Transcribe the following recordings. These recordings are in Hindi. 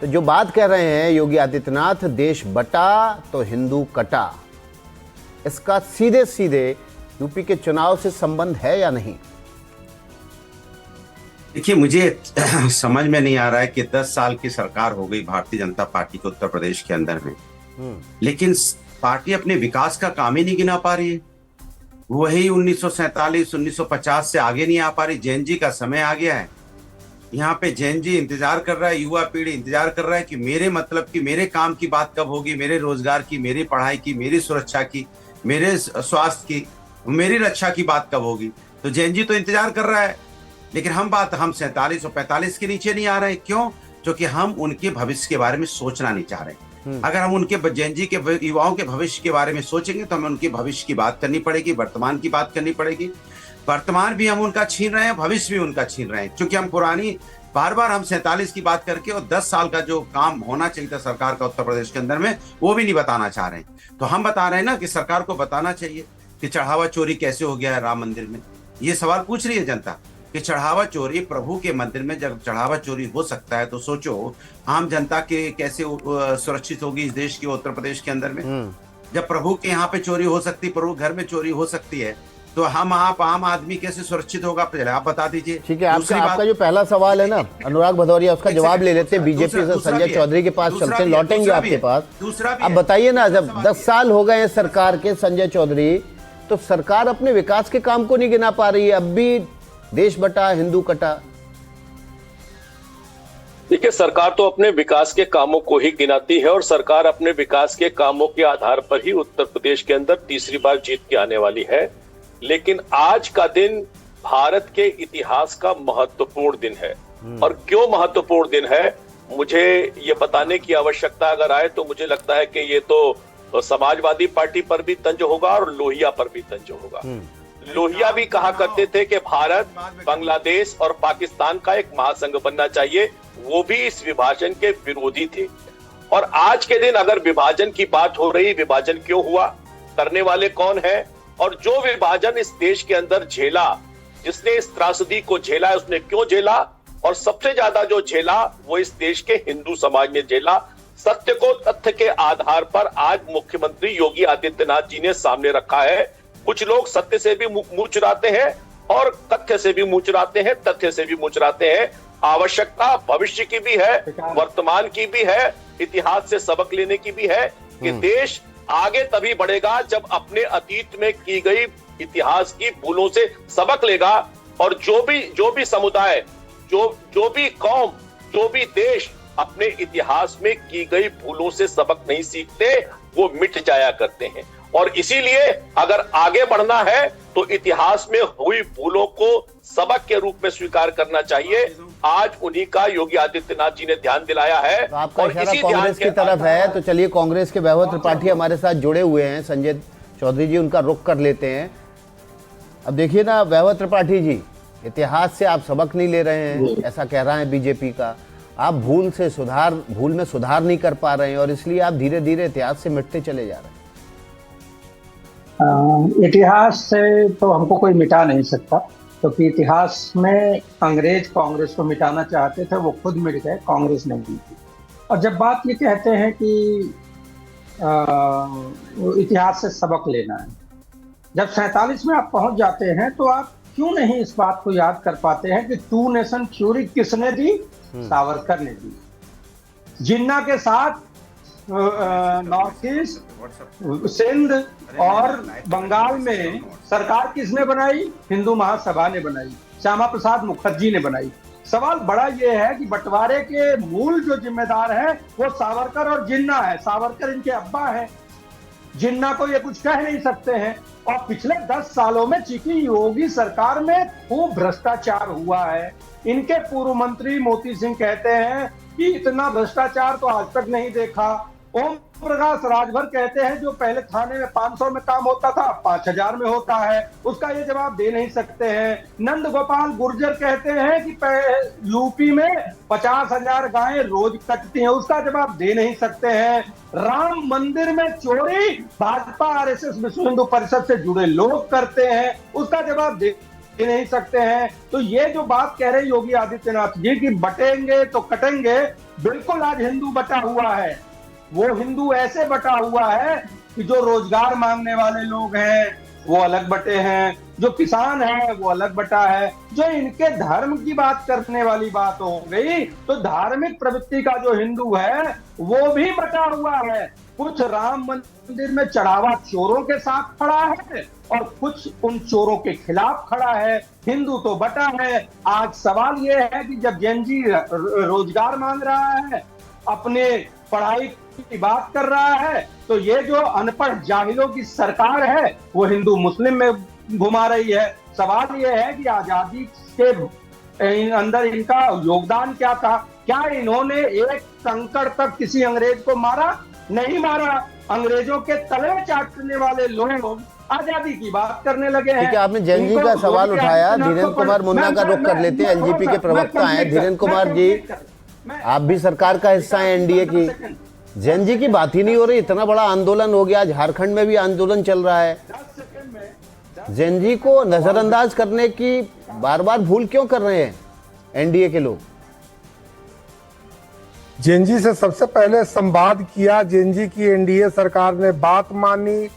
तो जो बात कह रहे हैं योगी आदित्यनाथ, देश बटा तो हिंदू कटा, इसका सीधे सीधे यूपी के चुनाव से संबंध है या नहीं? देखिए, मुझे समझ में नहीं आ रहा है कि 10 साल की सरकार हो गई भारतीय जनता पार्टी के उत्तर प्रदेश के अंदर में, लेकिन पार्टी अपने विकास का काम ही नहीं गिना पा रही है। वही 1947 1950 से आगे नहीं आ पा रही। जैन जी का समय आ गया है। यहाँ पे जैन जी इंतजार कर रहा है, युवा पीढ़ी इंतजार कर रहा है कि मेरे मतलब की, मेरे काम की बात कब होगी, मेरे रोजगार की, मेरी पढ़ाई की, मेरी सुरक्षा की, मेरे स्वास्थ्य की, मेरी रक्षा की बात कब होगी। तो जैन जी तो इंतजार कर रहा है, लेकिन हम 47 और 45 के नीचे नहीं आ रहे। क्यों? क्योंकि हम उनके भविष्य के बारे में सोचना नहीं चाह रहे। अगर हम उनके जैन जी के युवाओं के भविष्य के बारे में सोचेंगे तो हमें उनके भविष्य की बात करनी पड़ेगी, वर्तमान की बात करनी पड़ेगी। वर्तमान भी हम उनका छीन रहे हैं, भविष्य भी उनका छीन रहे हैं, क्योंकि हम पुरानी बार बार हम 47 की बात करके और 10 साल का जो काम होना चाहिए था सरकार का उत्तर प्रदेश के अंदर में, वो भी नहीं बताना चाह रहे हैं। तो हम बता रहे हैं ना कि सरकार को बताना चाहिए कि चढ़ावा चोरी कैसे हो गया है राम मंदिर में। ये सवाल पूछ रही है जनता कि चढ़ावा चोरी, प्रभु के मंदिर में जब चढ़ावा चोरी हो सकता है तो सोचो आम जनता के कैसे सुरक्षित होगी इस देश के उत्तर प्रदेश के अंदर में। जब प्रभु के यहाँ पे चोरी हो सकती, प्रभु घर में चोरी हो सकती है, तो हम आप आम आदमी कैसे सुरक्षित होगा? पहले आप बता दीजिए। ठीक है, आपका जो पहला सवाल है ना अनुराग भदौरिया, उसका जवाब ले लेते हैं। बीजेपी से संजय चौधरी के पास चलते हैं, लौटेंगे आपके पास। अब बताइए ना, जब 10 साल हो गए सरकार के संजय चौधरी, तो सरकार अपने विकास के काम को नहीं गिना पा रही है। अब भी देश बटा हिंदू कटा। देखिए, सरकार तो अपने विकास के कामों को ही गिनाती है और सरकार अपने विकास के कामों के आधार पर ही उत्तर प्रदेश के अंदर तीसरी बार जीत के आने वाली है। लेकिन आज का दिन भारत के इतिहास का महत्वपूर्ण दिन है। और क्यों महत्वपूर्ण दिन है, मुझे ये बताने की आवश्यकता अगर आए तो मुझे लगता है कि ये तो समाजवादी पार्टी पर भी तंज होगा और लोहिया पर भी तंज होगा। लोहिया भी कहा करते थे कि भारत, बांग्लादेश और पाकिस्तान का एक महासंघ बनना चाहिए। वो भी इस विभाजन के विरोधी थे। और आज के दिन अगर विभाजन की बात हो रही, विभाजन क्यों हुआ, करने वाले कौन है, और जो विभाजन इस देश के अंदर झेला, जिसने इस त्रासदी को झेला, उसने क्यों झेला, और सबसे ज्यादा जो झेला वो इस देश के हिंदू समाज ने झेला। सत्य को तथ्य के आधार पर आज मुख्यमंत्री योगी आदित्यनाथ जी ने सामने रखा है। कुछ लोग सत्य से भी मुंह चुराते हैं और तथ्य से भी मुंह चुराते हैं, तथ्य से भी मुंह चुराते हैं। आवश्यकता भविष्य की भी है, वर्तमान की भी है, इतिहास से सबक लेने की भी है कि देश आगे तभी बढ़ेगा जब अपने अतीत में की गई इतिहास की भूलों से सबक लेगा। और जो भी समुदाय, जो भी कौम, जो भी देश अपने इतिहास में की गई भूलों से सबक नहीं सीखते, वो मिट जाया करते हैं। और इसीलिए अगर आगे बढ़ना है तो इतिहास में हुई भूलों को सबक के रूप में स्वीकार करना चाहिए। आज उन्हीं का योगी आदित्यनाथ जी ने ध्यान दिलाया है। तो आपका इशारा कांग्रेस की तरफ है, तो चलिए कांग्रेस के वैभव त्रिपाठी हमारे साथ जुड़े हुए हैं। संजय चौधरी जी, उनका रुख कर लेते हैं। अब देखिए ना वैभव त्रिपाठी जी, इतिहास से आप सबक नहीं ले रहे हैं, ऐसा कह रहा है बीजेपी का। आप भूल में सुधार नहीं कर पा रहे हैं और इसलिए आप धीरे धीरे इतिहास से मिटते चले जा रहे हैं। इतिहास से तो हमको कोई मिटा नहीं सकता, क्योंकि इतिहास में अंग्रेज कांग्रेस को मिटाना चाहते थे, वो खुद मिट गए, कांग्रेस नहीं मिटी। और जब बात ये कहते हैं कि इतिहास से सबक लेना है, जब 47 में आप पहुंच जाते हैं तो आप क्यों नहीं इस बात को याद कर पाते हैं कि टू नेशन थ्योरी किसने दी? सावरकर ने दी। जिन्ना के साथ नॉर्थ ईस्ट, सिंध और बंगाल में सरकार किसने बनाई? हिंदू महासभा ने बनाई, श्यामा प्रसाद मुखर्जी ने बनाई। सवाल बड़ा ये है कि बंटवारे के मूल जो जिम्मेदार है वो सावरकर और जिन्ना है। सावरकर इनके अब्बा है, जिन्ना को ये कुछ कह नहीं सकते हैं। और पिछले 10 सालों में चूंकि योगी सरकार में खूब भ्रष्टाचार हुआ है, इनके पूर्व मंत्री मोती सिंह कहते हैं कि इतना भ्रष्टाचार तो आज तक नहीं देखा। ओम प्रकाश राजभर कहते हैं जो पहले थाने में 500 में काम होता था 5000 में होता है, उसका ये जवाब दे नहीं सकते हैं। नंद गोपाल गुर्जर कहते हैं कि यूपी में 50,000 गायें रोज कटती हैं, उसका जवाब दे नहीं सकते हैं। राम मंदिर में चोरी भाजपा आरएसएस विश्व हिंदू परिषद से जुड़े लोग करते हैं, उसका जवाब दे ही नहीं सकते हैं। तो ये जो बात कह रहे योगी आदित्यनाथ जी कि बटेंगे तो कटेंगे, बिल्कुल आज हिंदू बटा हुआ है। वो हिंदू ऐसे बटा हुआ है कि जो रोजगार मांगने वाले लोग हैं वो अलग बटे हैं, जो किसान है वो अलग बटा है, जो इनके धर्म की बात करने वाली बात हो गई तो धार्मिक प्रवृत्ति का जो हिंदू है वो भी बटा हुआ है। कुछ राम मंदिर में चढ़ावा चोरों के साथ खड़ा है और कुछ उन चोरों के खिलाफ खड़ा है। हिंदू तो बटा है। आज सवाल यह है कि जब जेनजी रोजगार मांग रहा है, अपने पढ़ाई की बात कर रहा है, तो ये जो अनपढ़ जाहिलों की सरकार है वो हिंदू मुस्लिम में घुमा रही है। सवाल ये है कि आजादी के अंदर इनका योगदान क्या था? क्या इन्होंने एक कंकड़ तक किसी अंग्रेज को मारा? नहीं मारा। अंग्रेजों के तले चाटने वाले लोग आजादी की बात करने लगे हैं। ठीक है, आपने जैन जी का सवाल उठाया। धीरेन्द्र कुमार मुन्ना का रुख कर लेते हैं। एलजीपी के प्रवक्ता हैं धीरेन्द्र कुमार जी, आप भी सरकार का हिस्सा है एनडीए की। जैन जी की बात ही नहीं हो रही। इतना बड़ा आंदोलन हो गया, झारखंड में भी आंदोलन चल रहा है। जैन जी को नजरअंदाज करने की बार बार भूल क्यों कर रहे हैं एनडीए के लोग? जैन जी से सबसे पहले संवाद किया। जैन जी की एनडीए सरकार ने बात मानी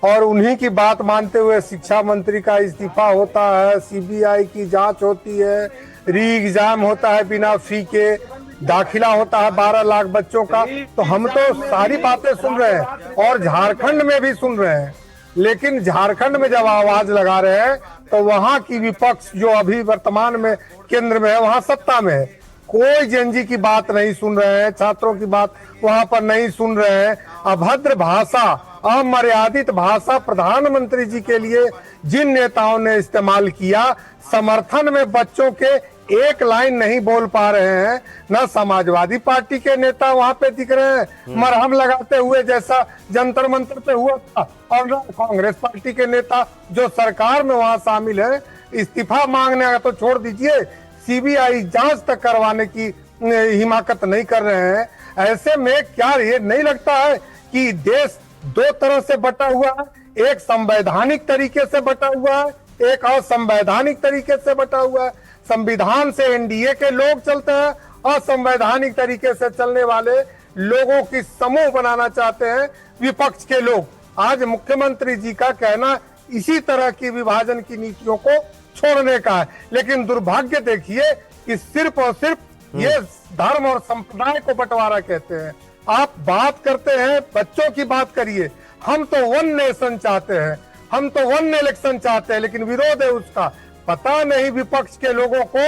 और उन्हीं की बात मानते हुए शिक्षा मंत्री का इस्तीफा होता है, सीबीआई की जांच होती है, री एग्जाम होता है बिना फी के, दाखिला होता है 12 लाख बच्चों का। तो हम तो सारी बातें सुन रहे हैं और झारखंड में भी सुन रहे हैं, लेकिन झारखंड में जब आवाज लगा रहे हैं तो वहां की विपक्ष जो अभी वर्तमान में केंद्र में है, वहां सत्ता में है, कोई जैन जी की बात नहीं सुन रहे हैं, छात्रों की बात वहां पर नहीं सुन रहे हैं। अभद्र भाषा, अमर्यादित भाषा प्रधानमंत्री जी के लिए जिन नेताओं ने इस्तेमाल किया, समर्थन में बच्चों के एक लाइन नहीं बोल पा रहे हैं। न समाजवादी पार्टी के नेता वहां पे दिख रहे हैं मरहम लगाते हुए जैसा जंतर मंतर पे हुआ था, और न कांग्रेस पार्टी के नेता जो सरकार में वहां शामिल है इस्तीफा मांगने का तो छोड़ दीजिए, सीबीआई जांच तक करवाने की हिमाकत नहीं कर रहे हैं। ऐसे में क्या ये नहीं लगता है कि देश दो तरह से बटा हुआ है? एक संवैधानिक तरीके से बटा हुआ है, एक असंवैधानिक तरीके से बटा हुआ है। संविधान से एनडीए के लोग चलते हैं, असंवैधानिक तरीके से चलने वाले लोगों की समूह बनाना चाहते हैं विपक्ष के लोग। आज मुख्यमंत्री जी का कहना इसी तरह की विभाजन की नीतियों को छोड़ने का है, लेकिन दुर्भाग्य देखिए कि सिर्फ और सिर्फ ये धर्म और संप्रदाय को बंटवारा कहते हैं। आप बात करते हैं, बच्चों की बात करिए। हम तो वन नेशन चाहते हैं, हम तो वन इलेक्शन चाहते हैं, लेकिन विरोध है उसका। पता नहीं विपक्ष के लोगों को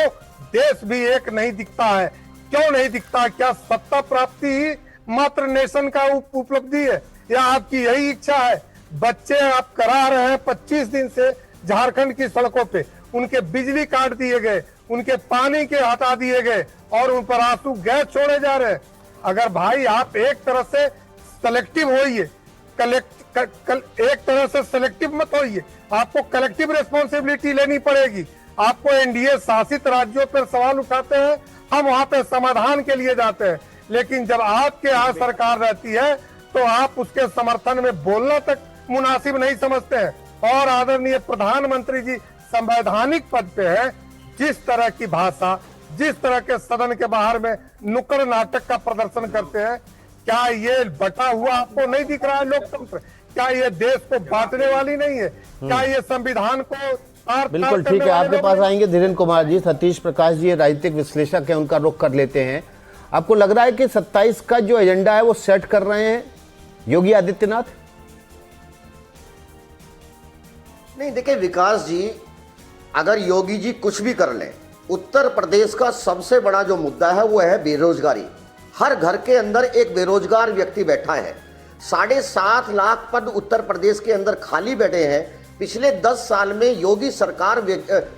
देश भी एक नहीं दिखता है। क्यों नहीं दिखता? क्या सत्ता प्राप्ति ही मात्र नेशन का उपलब्धि है, या आपकी यही इच्छा है? बच्चे आप करा रहे हैं 25 दिन से झारखंड की सड़कों पे, उनके बिजली काट दिए गए, उनके पानी के हटा दिए गए और उन पर आंसू गैस छोड़े जा रहे हैं। अगर भाई आप एक तरह से सेलेक्टिव होइए, एक तरह से सेलेक्टिव मत होइए, आपको कलेक्टिव रिस्पॉन्सिबिलिटी लेनी पड़ेगी। आपको एनडीए शासित राज्यों पर सवाल उठाते हैं, हम वहां पे समाधान के लिए जाते हैं, लेकिन जब आपके यहाँ सरकार रहती है तो आप उसके समर्थन में बोलना तक मुनासिब नहीं समझते हैं। और आदरणीय प्रधानमंत्री जी संवैधानिक पद पे है, जिस तरह की भाषा, जिस तरह के सदन के बाहर में नुक्कड़ नाटक का प्रदर्शन करते हैं, क्या ये बटा हुआ आपको नहीं दिख रहा है लोकतंत्र? क्या ये देश को बांटने वाली नहीं है? क्या ये संविधान को बिल्कुल ठीक है, आपके पास आएंगे धीरेन्द्र कुमार जी। सतीश प्रकाश जी राजनीतिक विश्लेषक है, उनका रुख कर लेते हैं। आपको लग रहा है कि 27 का जो एजेंडा है वो सेट कर रहे हैं योगी आदित्यनाथ? नहीं, देखिए विकास जी, अगर योगी जी कुछ भी कर लें, उत्तर प्रदेश का सबसे बड़ा जो मुद्दा है वो है बेरोजगारी। हर घर के अंदर एक बेरोजगार व्यक्ति बैठा है। 7.5 लाख पद उत्तर प्रदेश के अंदर खाली बैठे हैं। पिछले 10 साल में योगी सरकार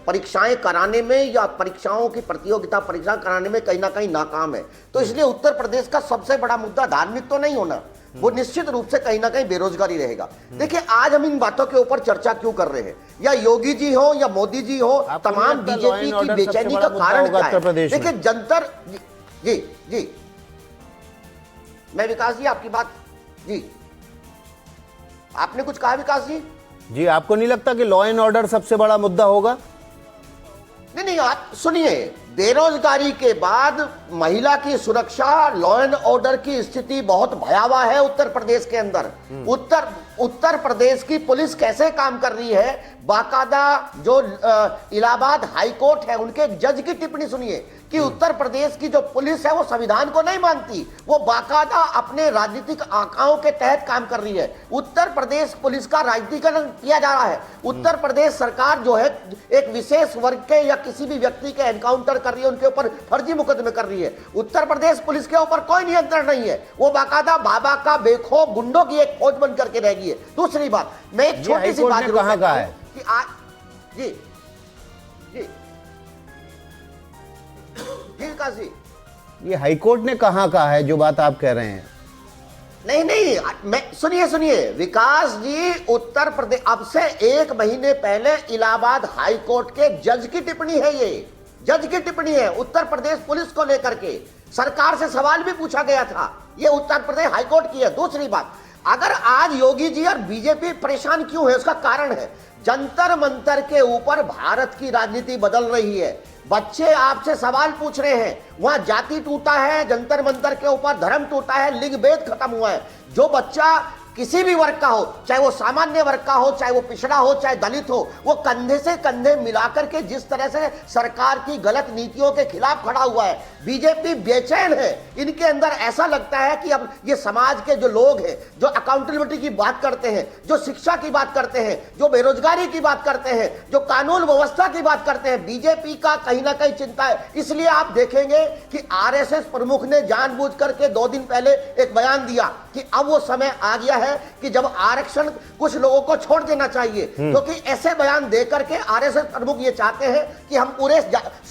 परीक्षाएं कराने में या परीक्षाओं की प्रतियोगिता परीक्षा कराने में कहीं ना कहीं नाकाम है। तो इसलिए उत्तर प्रदेश का सबसे बड़ा मुद्दा धार्मिक तो नहीं होना, वो निश्चित रूप से कहीं ना कहीं बेरोजगारी रहेगा। देखिए आज हम इन बातों के ऊपर चर्चा क्यों कर रहे हैं, या योगी जी हो या मोदी जी हो, तमाम बीजेपी की बेचैनी का कारण क्या है? देखिए जंतर जी मैं विकास जी आपकी बात जी, आपने कुछ कहा विकास जी? जी, आपको नहीं लगता कि लॉ एंड ऑर्डर सबसे बड़ा मुद्दा होगा? नहीं आप सुनिए, बेरोजगारी के बाद महिला की सुरक्षा, लॉ एंड ऑर्डर की स्थिति बहुत भयावह है उत्तर प्रदेश के अंदर। उत्तर प्रदेश की पुलिस कैसे काम कर रही है, बाकायदा जो इलाहाबाद हाई कोर्ट है उनके एक जज की टिप्पणी सुनिए कि उत्तर प्रदेश की जो पुलिस है वो संविधान को नहीं मानती, वो बाकायदा अपने राजनीतिक आकाओं के तहत काम कर रही है। उत्तर प्रदेश पुलिस का राजनीतिकरण किया जा रहा है। उत्तर प्रदेश सरकार जो है एक विशेष वर्ग के या किसी भी व्यक्ति के एनकाउंटर कर रही है, उनके ऊपर फर्जी मुकदमे कर रही है। उत्तर प्रदेश पुलिस के ऊपर कोई नियंत्रण नहीं है, वो बाकायदा बाबा का बेखौफ गुंडों की एक फौज बन करके रह गई है। दूसरी बात, मैं एक छोटी सी बात कहा है कि आज जी जी जी ये हाईकोर्ट ने कहाँ कहा है जो बात आप कह रहे हैं? नहीं, मैं सुनिए विकास जी, उत्तर प्रदेश अब से 1 महीने पहले इलाहाबाद हाई कोर्ट के जज की टिप्पणी है, ये जज की टिप्पणी है उत्तर प्रदेश पुलिस को लेकर के। सरकार से सवाल भी पूछा गया था, ये उत्तर प्रदेश हाई कोर्ट की है। दूसरी बात, अगर आज योगी जी और बीजेपी परेशान क्यों है, उसका कारण है जंतर मंतर के ऊपर भारत की राजनीति बदल रही है। बच्चे आपसे सवाल पूछ रहे हैं, वहां जाति टूटा है, जंतर मंतर के ऊपर धर्म टूटा है, लिंग भेद खत्म हुआ है। जो बच्चा किसी भी वर्ग का हो, चाहे वो सामान्य वर्ग का हो, चाहे वो पिछड़ा हो, चाहे दलित हो, वो कंधे से कंधे मिलाकर के जिस तरह से सरकार की गलत नीतियों के खिलाफ खड़ा हुआ है। बीजेपी बेचैन है, इनके अंदर ऐसा लगता है कि अब ये समाज के जो लोग हैं, जो अकाउंटेबिलिटी की बात करते हैं, जो शिक्षा की बात करते हैं, जो बेरोजगारी की बात करते हैं, जो कानून व्यवस्था की बात करते हैं, बीजेपी का कहीं ना कहीं चिंता है। इसलिए आप देखेंगे कि आरएसएस प्रमुख ने जानबूझ करके 2 दिन पहले एक बयान दिया कि अब वो समय आ गया है कि जब आरक्षण कुछ लोगों को छोड़ देना चाहिए, क्योंकि ऐसे बयान देकर के आरएसएस प्रमुख ये चाहते हैं कि हम पूरे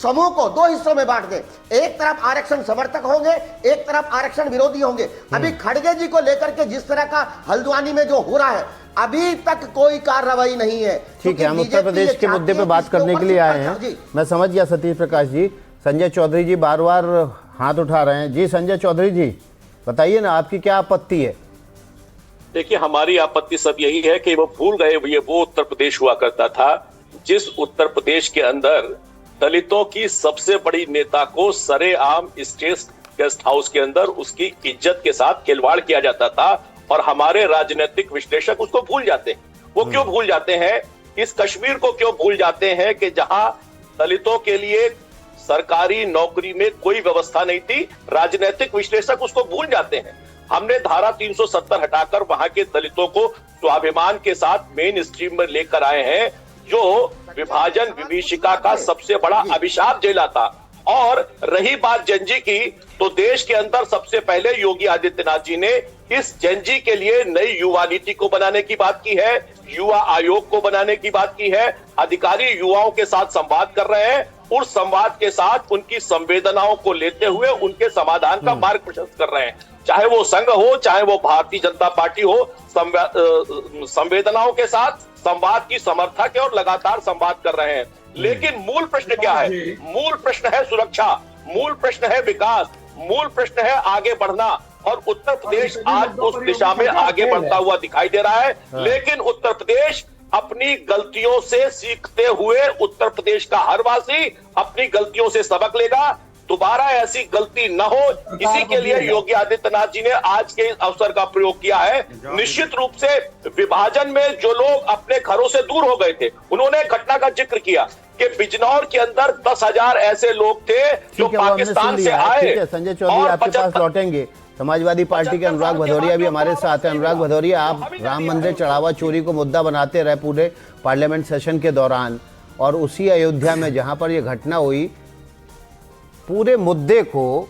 समूह को 2 हिस्सों में बांट दें। एक तरफ आरक्षण समर्थक होंगे, एक तरफ आरक्षण विरोधी होंगे। अभी खड़गे जी को लेकर के जिस तरह का हल्द्वानी में जो हो रहा है, अभी तक कोई कार्रवाई नहीं है। ठीक है, हम उत्तर प्रदेश के मुद्दे पे बात करने के लिए आए हैं। मैं समझ गया सतीश प्रकाश जी। संजय चौधरी जी बार बार हाथ उठा रहे हैं। जी संजय चौधरी जी, बताइए ना, आपकी क्या आपत्ति है? देखिए, हमारी आपत्ति सब यही है कि वो भूल गए ये वो उत्तर प्रदेश हुआ करता था जिस उत्तर प्रदेश के अंदर दलितों की सबसे बड़ी नेता को सरेआम स्टेट गेस्ट हाउस के अंदर उसकी इज्जत के साथ खिलवाड़ किया जाता था, और हमारे राजनीतिक विश्लेषक उसको भूल जाते हैं। वो क्यों भूल जाते हैं? इस कश्मीर को क्यों भूल जाते हैं कि जहां दलितों के लिए सरकारी नौकरी में कोई व्यवस्था नहीं थी, राजनीतिक विश्लेषक उसको भूल जाते हैं। हमने धारा 370 हटाकर वहां के दलितों को स्वाभिमान के साथ मेन स्ट्रीम में लेकर आए हैं, जो विभाजन विभीषिका का सबसे बड़ा अभिशाप झेला था। और रही बात जनजी की, तो देश के अंदर सबसे पहले योगी आदित्यनाथ जी ने इस जनजी के लिए नई युवा नीति को बनाने की बात की है, युवा आयोग को बनाने की बात की है। अधिकारी युवाओं के साथ संवाद कर रहे हैं, उस संवाद के साथ उनकी संवेदनाओं को लेते हुए उनके समाधान का मार्ग प्रशस्त कर रहे हैं। चाहे वो संघ हो, चाहे वो भारतीय जनता पार्टी हो, संवेदनाओं के साथ संवाद की समर्थक है और लगातार संवाद कर रहे हैं। लेकिन मूल प्रश्न क्या है? मूल प्रश्न है सुरक्षा, मूल प्रश्न है विकास, मूल प्रश्न है आगे बढ़ना। और उत्तर प्रदेश आज उस दिशा में आगे बढ़ता हुआ दिखाई दे रहा है। लेकिन उत्तर प्रदेश अपनी गलतियों से सीखते हुए, उत्तर प्रदेश का हर वासी अपनी गलतियों से सबक लेगा, दोबारा ऐसी गलती न हो, इसी के लिए योगी आदित्यनाथ जी ने आज के अवसर का प्रयोग किया है। निश्चित रूप से विभाजन में जो लोग अपने घरों से दूर हो गए थे, उन्होंने घटना का जिक्र किया कि बिजनौर के अंदर 10,000 ऐसे लोग थे जो पाकिस्तान से आए। संजय चौधरी आपके पास लौटेंगे। समाजवादी पार्टी के अनुराग भदौरिया भी हमारे साथ हैं। अनुराग भदौरिया, आप राम मंदिर चढ़ावा चोरी को मुद्दा बनाते रहे पूरे पार्लियामेंट सेशन के दौरान, और उसी अयोध्या में जहां पर यह घटना हुई, पूरे मुद्दे को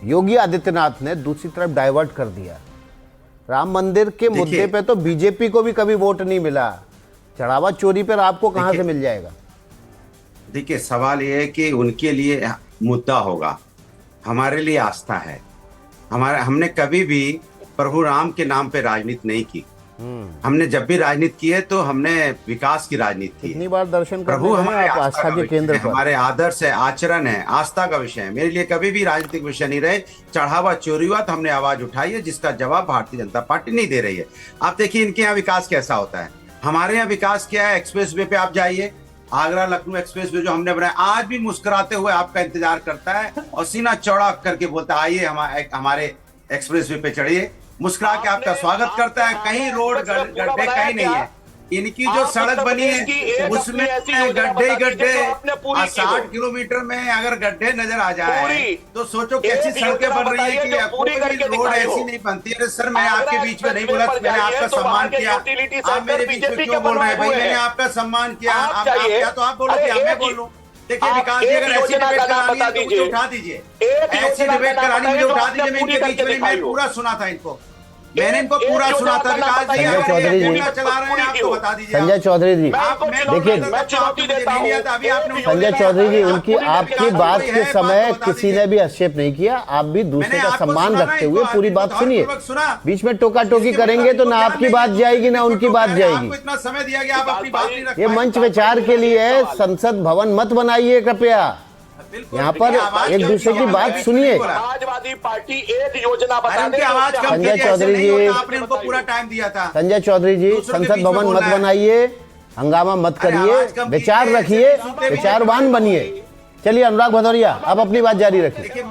योगी आदित्यनाथ ने दूसरी तरफ डाइवर्ट कर दिया। राम मंदिर के मुद्दे पे तो बीजेपी को भी कभी वोट नहीं मिला, चढ़ावा चोरी पर आपको कहां से मिल जाएगा? देखिए, सवाल यह है कि उनके लिए मुद्दा होगा, हमारे लिए आस्था है। हमने कभी भी प्रभु राम के नाम पे राजनीति नहीं की। हमने जब भी राजनीति की है तो हमने विकास की राजनीति की। कितनी बार दर्शन प्रभु हमारे आस्था के केंद्र पर, हमारे आदर्श है, आचरण है, आस्था का विषय है। मेरे लिए कभी भी राजनीतिक विषय नहीं रहे। चढ़ावा चोरी हुआ तो हमने आवाज उठाई है, जिसका जवाब भारतीय जनता पार्टी नहीं दे रही है। आप देखिए इनके यहाँ विकास कैसा होता है, हमारे यहाँ विकास क्या है। एक्सप्रेस वे पे आप जाइए, आगरा लखनऊ एक्सप्रेस वे जो हमने बनाया, आज भी मुस्कुराते हुए आपका इंतजार करता है और सीना चौड़ा करके बोलता है आइए हमारे एक्सप्रेस वे पे चढ़िए, मुस्कुरा के आपका स्वागत करता है। कहीं रोड गड्ढे कहीं नहीं है। इनकी जो सड़क बनी है उसमें गड्ढे गड्ढे, 60 किलोमीटर में अगर गड्ढे नजर आ जाए तो सोचो कैसी सड़कें बन रही है कि कोई भी रोड ऐसी नहीं बनती। अरे सर, मैं आपके बीच में नहीं बोला, मैंने आपका सम्मान किया, आप मेरे बीच में क्यों बोल रहे हैं भाई? मैंने आपका सम्मान किया, आप क्या तो आप बोलो कि मैं बोल लूं? देखिए विकास जी, अगर ऐसी डिबेट करानी है तो मुझे उठा दीजिए, ऐसी डिबेट करानी मुझे उठा दीजिए। मैं इनके बीच में मैं पूरा सुना था इनको, मैंने इनको पूरा सुना था। विकास जी संजय चौधरी जी, चला रहे हैं आपको बता दीजिए। संजय चौधरी जी देखिए, संजय चौधरी जी, उनकी आपकी बात के समय किसी ने भी हस्तक्षेप नहीं किया। आप भी दूसरे का सम्मान रखते हुए पूरी बात सुनिए। बीच में टोका टोकी करेंगे तो ना आपकी बात जाएगी ना उनकी बात जाएगी। इतना समय दिया गया, आप अपनी बात नहीं रख ये मंच विचार के लिए है, संसद भवन मत बनाइए कृपया। यहाँ पर एक दूसरे की बात सुनिए। समाजवादी पार्टी एक योजना बता दे। संजय चौधरी जी, आपने उनको पूरा टाइम दिया था। संजय चौधरी जी, संसद भवन मत बनाइए, हंगामा मत करिए, विचार रखिए, विचारवान बनिए। चलिए अनुराग भदौरिया, आप अपनी बात जारी रखिए।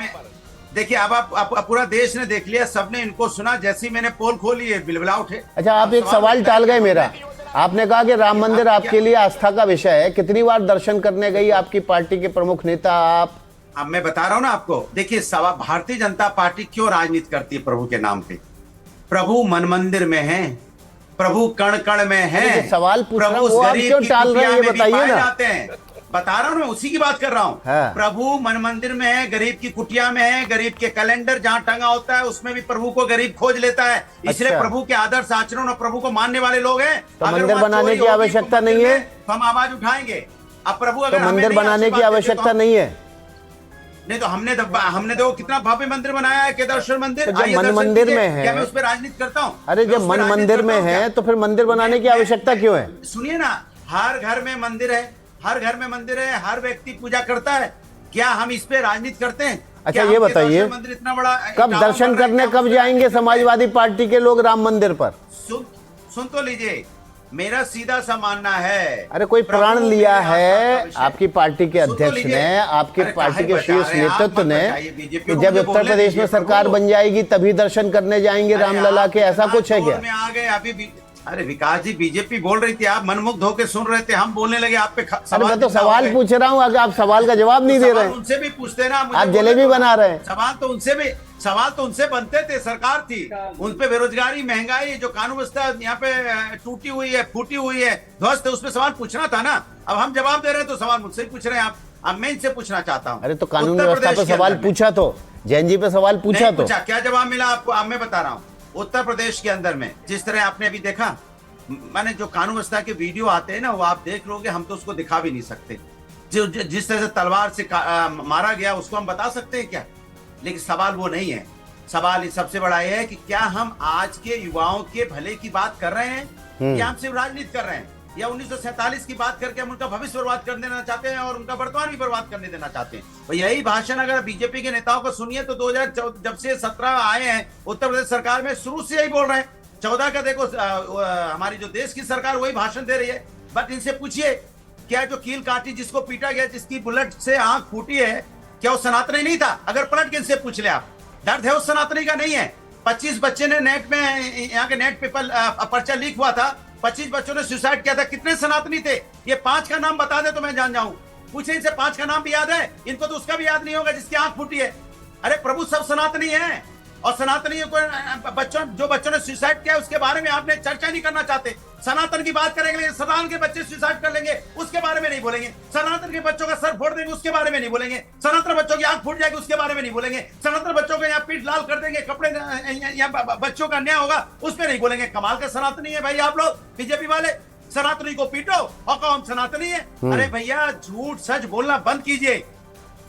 देखिए अब आप पूरा देश ने देख लिया, सबने इनको सुना। जैसे ही मैंने पोल खोली है बिलबिला उठे। अच्छा, आप एक सवाल टाल गए मेरा। आपने कहा कि राम मंदिर आपके लिए आस्था का विषय है। कितनी बार दर्शन करने गई आपकी पार्टी के प्रमुख नेता आप? अब मैं बता रहा हूं ना आपको। देखिए भारतीय जनता पार्टी क्यों राजनीति करती है प्रभु के नाम पे? प्रभु मन मंदिर में है, प्रभु कण कण में है। सवाल पूछ रहा हूं, वो आप क्यों टाल रहे हैं ये बताइए ना। बता रहा हूं मैं, उसी की बात कर रहा हूं। हाँ। प्रभु मन मंदिर में है, गरीब की कुटिया में है, गरीब के कैलेंडर जहां टंगा होता है उसमें भी प्रभु को गरीब खोज लेता है। इसलिए अच्छा। प्रभु के आदर्श आचरण और प्रभु को मानने वाले लोग हैं। तो मंदिर बनाने की आवश्यकता नहीं है, तो हम आवाज उठाएंगे। अब प्रभु तो मंदिर बनाने की आवश्यकता नहीं है। नहीं तो हमने तो कितना भव्य मंदिर बनाया है, केदारेश्वर मंदिर। तो जब मन मंदिर में है, क्या मैं उस पर राजनीति करता हूँ? अरे जब मन मंदिर में है तो फिर मंदिर बनाने की आवश्यकता क्यों है? सुनिए ना, हर घर में मंदिर है, हर घर में मंदिर है, हर व्यक्ति पूजा करता है। क्या हम इस पे राजनीति करते हैं? अच्छा ये बताइए, मंदिर इतना बड़ा कब दर्शन करने कब जाएंगे समाजवादी पार्टी के लोग राम मंदिर पर? सुन तो लीजिए, मेरा सीधा सा मानना है। अरे कोई प्रण लिया है आपकी पार्टी के अध्यक्ष ने, आपकी पार्टी के शीर्ष नेतृत्व ने, कि जब उत्तर प्रदेश में सरकार बन जाएगी तभी दर्शन करने जाएंगे रामलला के, ऐसा कुछ है क्या? आ गए अभी। अरे विकास जी, बीजेपी बोल रही थी, आप मनमुग्ध होकर सुन रहे थे, हम बोलने लगे आप पे। अरे मैं तो सवाल पूछ रहा हूँ, आप सवाल का जवाब नहीं दे रहे हैं। उनसे भी पूछते ना, आप जलेबी बना रहे हैं। सवाल तो उनसे बनते थे, सरकार थी उन पे बेरोजगारी, महंगाई, जो कानून व्यवस्था यहाँ पे टूटी हुई है, फूटी हुई है, ध्वस्त है, उस पे सवाल पूछना था ना। अब हम जवाब दे रहे हैं तो सवाल मुझसे ही पूछ रहे हैं आप। अब मैं इनसे पूछना चाहता हूँ। अरे तो कानून व्यवस्था पे सवाल पूछा तो, जैन जी पे सवाल पूछा तो क्या जवाब मिला आपको? अब मैं बता रहा हूँ, उत्तर प्रदेश के अंदर में जिस तरह आपने अभी देखा, मैंने जो कानून व्यवस्था के वीडियो आते हैं ना, वो आप देख लोगे, हम तो उसको दिखा भी नहीं सकते। जो जिस तरह से तलवार से मारा गया उसको हम बता सकते हैं क्या? लेकिन सवाल वो नहीं है। सवाल सबसे बड़ा ये है कि क्या हम आज के युवाओं के भले की बात कर रहे हैं या हम सिर्फ राजनीति कर रहे हैं, या 1947 की बात करके हम उनका भविष्य बर्बाद कर देना चाहते हैं और उनका वर्तमान भी बर्बाद करने देना चाहते हैं। तो यही भाषण अगर बीजेपी के नेताओं को सुनिए तो 2014 जब से 17 आए हैं उत्तर प्रदेश सरकार में, शुरू से यही बोल रहे हैं। 14 का देखो, हमारी जो देश की सरकार वही भाषण दे रही है। बट इनसे पूछिए, क्या जो कील काटी, जिसको पीटा गया, जिसकी बुलेट से आंख फूटी है, क्या वो सनातनी नहीं था? अगर पलट के इनसे पूछ ले आप, दर्द है उस सनातनी का नहीं है। 25 बच्चे ने नेट में, यहाँ के नेट पेपर पर्चा लीक हुआ था, 25 बच्चों ने सुसाइड किया था। कितने सनातनी थे? ये 5 का नाम बता दे तो मैं जान जाऊं। पूछे इनसे 5 का नाम भी याद है? इनको तो उसका भी याद नहीं होगा जिसकी आंख फूटी है। अरे प्रभु सब सनातनी है, और सनातनी को बच्चों ने सुसाइड किया उसके बारे में आपने चर्चा नहीं करना चाहते। सनातन की बात करेंगे, सनातन के बच्चे सुसाइड कर लेंगे उसके बारे में नहीं बोलेंगे। सनातन के बच्चों का सर फोड़ देंगे उसके बारे में नहीं बोलेंगे। सनातन बच्चों की आंख फूट जाएगी उसके बारे में नहीं बोलेंगे। सनातन बच्चों को यहाँ पीठ लाल कर देंगे, कपड़े यहाँ बच्चों का अन्याय होगा उस पर नहीं बोलेंगे। कमाल का सनातनी है भाई आप लोग बीजेपी वाले। सनातनी को पीटो और कहो हम सनातनी है। अरे भैया, झूठ सच बोलना बंद कीजिए।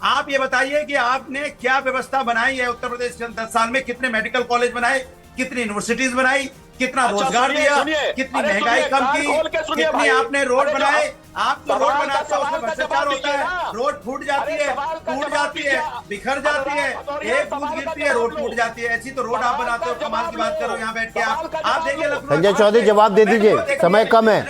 आप ये बताइए कि आपने क्या व्यवस्था बनाई है उत्तर प्रदेश के 10 साल में? कितने मेडिकल कॉलेज बनाए, कितनी यूनिवर्सिटीज बनाई, कितना रोजगार दिया, कितनी महंगाई कम की, कितनी आपने रोड बनाए, आप तो रोड सवाल का बनाते हो, उसमें जवाब भ्रष्टाचार होता दीजिए है, ना। रोड फूट जाती अरे है, सवाल का टूट जवाब जाती है, दीजिए। बिखर जाती है, भदौरिया, एक बूंद सवाल का गिरती है, जवाब रोड लो। टूट जाती है। ऐसी तो रोड आप सवाल बनाते हो, का कमाल की जवाब बात लो। करो यहाँ बैठ के। सवाल का आप जवाब देखिए लो। लखनऊ संजय चौधरी जवाब दे दीजिए, समय कम है।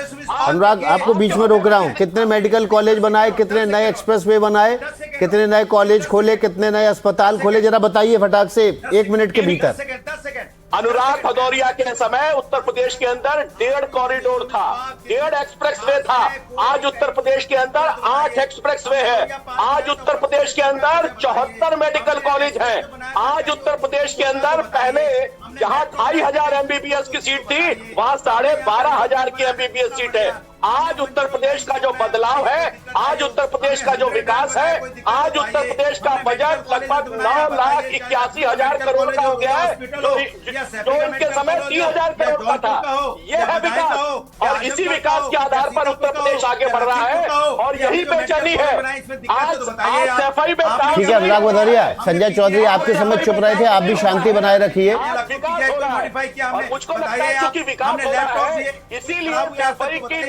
अनुराग आपको बीच में रोक रहा हूँ। कितने मेडिकल कॉलेज बनाए, कितने नए एक्सप्रेसवे बनाए, कितने नए कॉलेज खोले, कितने नए अस्पताल खोले, जरा बताइए फटाक से 1 मिनट के भीतर। 10 सेकंड। अनुराग भदौरिया के समय उत्तर प्रदेश के अंदर 1.5 कॉरिडोर था, 1.5 एक्सप्रेसवे था। आज उत्तर प्रदेश के अंदर 8 एक्सप्रेसवे है। आज उत्तर प्रदेश के अंदर 74 मेडिकल कॉलेज हैं। आज उत्तर प्रदेश के अंदर पहले जहां 2500 एमबीबीएस की सीट थी, वहां 12,500 की एमबीबीएस सीट है। आज उत्तर प्रदेश का जो बदलाव है, आज उत्तर प्रदेश का जो विकास है, आज उत्तर प्रदेश का बजट लगभग 9,81,000 करोड़ का हो गया है, जो इनके समय 3,000 करोड़ का था। यह है विकास, और इसी विकास के आधार पर उत्तर प्रदेश आगे बढ़ रहा है, और यही बेचैनी है। आज सफाई में ठीक है अनुराग भदौरिया, संजय चौधरी आपके समय चुप रहे थे, आप भी शांति बनाए रखिए। मुझको लगता है क्योंकि विकास हो रहा है, इसीलिए सफाई की